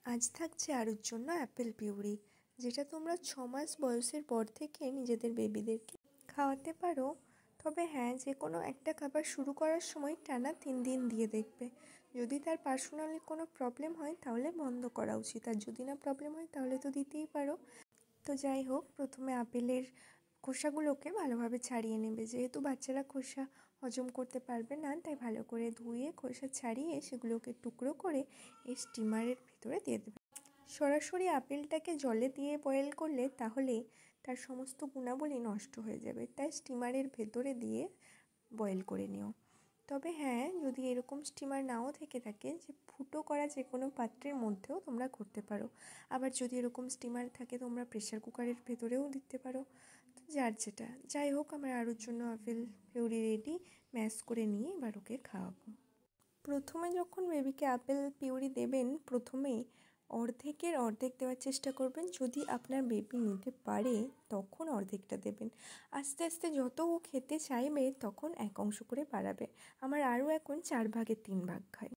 আজ থাকছে আরুর জন্য অ্যাপেল পিউরি, যেটা তোমরা 6 মাস বয়সের পর থেকে নিজেদের বেবিদেরকে খাওয়াতে পারো। তবে হ্যাঁ, যে কোনো একটা খাবার শুরু করার সময় টানা 3 দিন দিয়ে দেখবে। যদি তার পার্সোনালি কোনো প্রবলেম হয় তাহলে বন্ধ করা উচিত, আর যদি না প্রবলেম হয় তাহলে তো দিতেই পারো। তো যাই হোক, প্রথমে আপেলের খোসাগুলোকে ভালোভাবে ছাড়িয়ে নেবে। যেহেতু বাচ্চারা খোসা হজম করতে পারবে না, তাই ভালো করে ধুয়ে খোসা ছাড়িয়ে সেগুলোকে টুকরো করে এই স্টিমারের ভিতরে দিয়ে দেবে। সরাসরি আপেলটাকে জলে দিয়ে বয়েল করলে তাহলে তার সমস্ত গুণাবলী নষ্ট হয়ে যাবে, তাই স্টিমারের ভেতরে দিয়ে বয়েল করে নিও। তবে হ্যাঁ, যদি এরকম স্টিমার নাও থেকে থাকে, যে ফুটো করা যে কোনো পাত্রের মধ্যেও তোমরা করতে পারো। আবার যদি এরকম স্টিমার থাকে তোমরা প্রেশার কুকারের ভেতরেও দিতে পারো, তো যার যেটা। যাই হোক, আমার আরুর জন্য আপেল পিউরি রেডি। ম্যাশ করে নিয়ে এবার ওকে খাওয়াবো। প্রথমে যখন বেবিকে আপেল পিউরি দেবেন, প্রথমেই অর্ধেকের অর্ধেক দেওয়ার চেষ্টা করবেন। যদি আপনার বেবি নিতে পারে তখন অর্ধেকটা দেবেন। আস্তে আস্তে যত ও খেতে চাইবে তখন 1 অংশ করে বাড়াবে। আমার আরও এখন 4 ভাগের 3 ভাগ খায়।